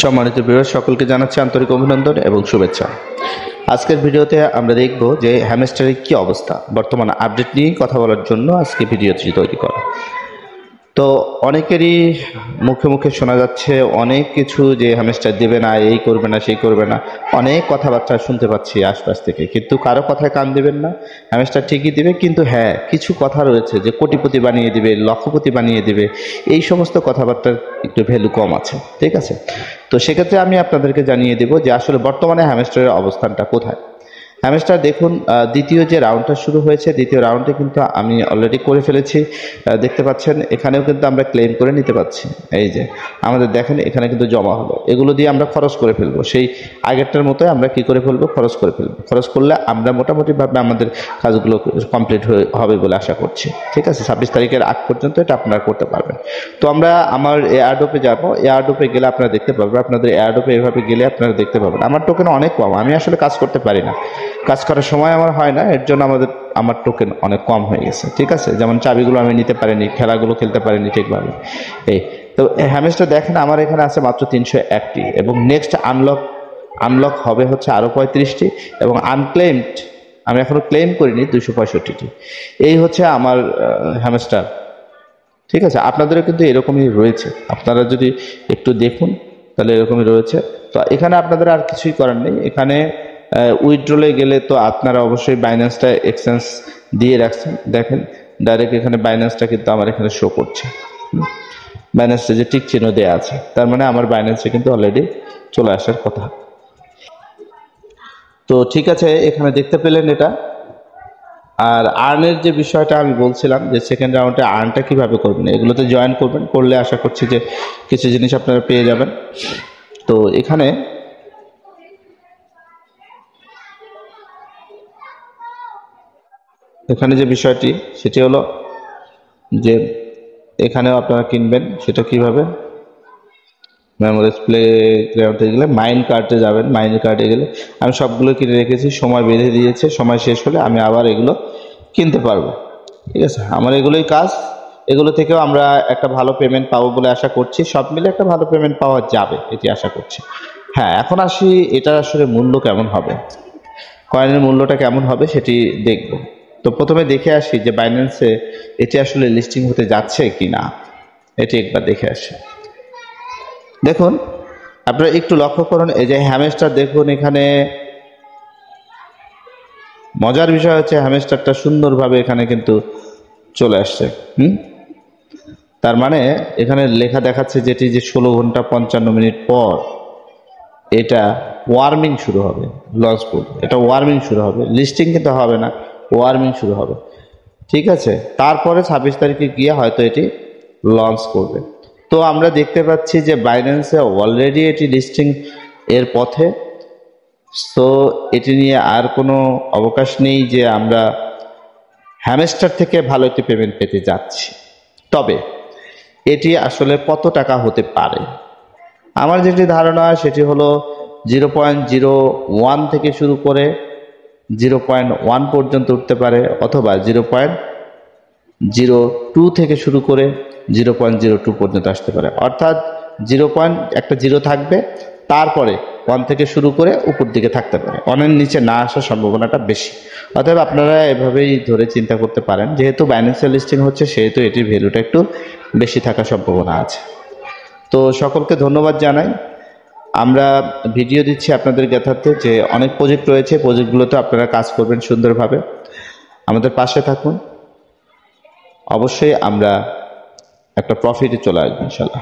সম্মানিত ভিউয়ার সকলকে জানাচ্ছি আন্তরিক অভিনন্দন এবং শুভেচ্ছা। আজকের ভিডিওতে আমরা দেখব যে হ্যামস্টারের কি অবস্থা, বর্তমান আপডেট নিয়ে কথা বলার জন্য আজকে ভিডিওটি তৈরি করা। তো অনেকেরই মুখে মুখে শোনা যাচ্ছে অনেক কিছু, যে হ্যামস্টার দেবে না, এই করবে না, সেই করবে না, অনেক কথাবার্তা শুনতে পাচ্ছি আশপাশ থেকে, কিন্তু কারো কথায় কান দিবেন না। হ্যামস্টার ঠিকই দিবে, কিন্তু হ্যাঁ, কিছু কথা রয়েছে যে কোটিপতি বানিয়ে দিবে, লক্ষপতি বানিয়ে দিবে, এই সমস্ত কথাবার্তার একটু ভ্যালু কম আছে, ঠিক আছে। তো সেক্ষেত্রে আমি আপনাদেরকে জানিয়ে দেব যে আসলে বর্তমানে হ্যামস্টারের অবস্থানটা কোথায়। হ্যামস্টার দেখুন, দ্বিতীয় যে রাউন্ডটা শুরু হয়েছে, দ্বিতীয় রাউন্ডে কিন্তু আমি অলরেডি করে ফেলেছি। দেখতে পাচ্ছেন এখানেও কিন্তু আমরা ক্লেম করে নিতে পারছি। এই যে আমাদের দেখেন এখানে কিন্তু জমা হলো, এগুলো দিয়ে আমরা খরচ করে ফেলবো, সেই আগেরটার মতোই আমরা কি করে ফেলবো, খরচ করে ফেলবো। খরচ করলে আমরা মোটামুটিভাবে আমাদের কাজগুলো কমপ্লিট হবে বলে আশা করছি, ঠিক আছে। 26 তারিখের আগ পর্যন্ত এটা আপনারা করতে পারবেন। তো আমরা আমার এয়ারড্রপে যাবো, এয়ারড্রপে গেলে আপনারা দেখতে পাবেন, আপনাদের এয়ারড্রপে এভাবে গেলে আপনারা দেখতে পাবেন আমার টোকেন অনেক কম। আমি আসলে কাজ করতে পারি না, কাজ করার সময় আমার হয় না, এর জন্য আমার টোকেন অনেক কম হয়ে গেছে, ঠিক আছে। যেমন চাবিগুলো আমি নিতে পারিনি, খেলাগুলো খেলতে পারিনি ঠিকভাবে। এই তো হ্যামস্টার দেখেন আমার এখানে আছে মাত্র 301টি, এবং নেক্সট আনলক হবে হচ্ছে আরও 35টি, এবং আনক্লেমড আমি এখনো ক্লেম করিনি 265টি। এই হচ্ছে আমার হ্যামস্টার, ঠিক আছে। আপনাদেরও কিন্তু এরকমই রয়েছে, আপনারা যদি একটু দেখুন তাহলে এরকমই রয়েছে। তো এখানে আপনাদের আর কিছুই করার নেই। এখানে উইথড্রলে গেলে তো আপনারা অবশ্যই বাইন্যান্সটা এক্সচেঞ্জ দিয়ে রাখছেন, দেখেন ডাইরেক্ট এখানে বাইন্যান্সটা কিন্তু আমার এখানে শো করছে, বাইন্যান্সটা যে টিক চিহ্ন দেওয়া আছে, তার মানে আমার বাইন্যান্সে কিন্তু অলরেডি চলে আসার কথা। তো ঠিক আছে, এখানে দেখতে পেলেন এটা। আর আর্নের যে বিষয়টা আমি বলছিলাম, যে সেকেন্ড রাউন্ডে আর্নটা কীভাবে করবেন, এগুলোতে জয়েন করবেন, করলে আশা করছি যে কিছু জিনিস আপনারা পেয়ে যাবেন। তো এখানে যে বিষয়টি সেটি হলো যে এখানেও আপনারা কিনবেন, সেটা কিভাবে, মেমোরিজ প্লে গ্রাউন্ডে গেলে মাইন কার্টে যাবেন, মাইন কার্টে গেলে আমি সবগুলো কিনে রেখেছি, সময় বেঁধে দিয়েছে, সময় শেষ হলে আমি আবার এগুলো কিনতে পারবো, ঠিক আছে। আমার এগুলোই কাজ, এগুলো থেকেও আমরা একটা ভালো পেমেন্ট পাবো বলে আশা করছি, সব মিলে একটা ভালো পেমেন্ট পাওয়া যাবে এটি আশা করছি। হ্যাঁ, এখন আসি এটার আসলে মূল্য কেমন হবে, কয়েনের মূল্যটা কেমন হবে সেটি দেখব। তো প্রথমে দেখে আসি যে বাইন্যান্সে এটি আসলে লিস্টিং হতে যাচ্ছে কি না, এটি একবার দেখে আসি। দেখুন আপনারা একটু লক্ষ্য করুন, এই যে হ্যামস্টার দেখুন, এখানে মজার বিষয় হচ্ছে হ্যামস্টারটা সুন্দরভাবে এখানে কিন্তু চলে আসছে। তার মানে এখানে লেখা দেখাচ্ছে যেটি যে 16 ঘন্টা 55 মিনিট পর এটা ওয়ার্মিং শুরু হবে, লঞ্চ করবে, এটা ওয়ার্মিং শুরু হবে, লিস্টিং কিন্তু হবে না, ওয়ার্মিং শুরু হবে, ঠিক আছে। তারপরে 26 তারিখে গিয়ে হয়তো এটি লঞ্চ করবে। তো আমরা দেখতে পাচ্ছি যে বাইন্যান্সে অলরেডি এটি লিস্টিং এর পথে। তো এটি নিয়ে আর কোনো অবকাশ নেই যে আমরা হ্যামস্টার থেকে ভালো একটি পেমেন্ট পেতে যাচ্ছি। তবে এটি আসলে কত টাকা হতে পারে, আমার যেটি ধারণা সেটি হলো 0.01 থেকে শুরু করে 0.1 পর্যন্ত উঠতে পারে, অথবা 0.02 থেকে শুরু করে 0.02 পর্যন্ত আসতে পারে। অর্থাৎ একটা জিরো থাকবে, তারপরে 1 থেকে শুরু করে উপর দিকে থাকতে পারে, অনেক নিচে না আসার সম্ভাবনাটা বেশি। অতএব আপনারা এভাবেই ধরে চিন্তা করতে পারেন, যেহেতু বাইন্যান্সে লিস্টিং হচ্ছে সেহেতু এটির ভ্যালুটা একটু বেশি থাকার সম্ভাবনা আছে। তো সকলকে ধন্যবাদ জানাই। আমরা ভিডিও দিচ্ছি আপনাদের জ্ঞাতার্থে যে অনেক প্রজেক্ট রয়েছে, প্রজেক্টগুলোতে আপনারা কাজ করবেন সুন্দরভাবে, আমাদের পাশে থাকুন, অবশ্যই আমরা একটা প্রফিটে চলে আসবো ইনশাল্লাহ।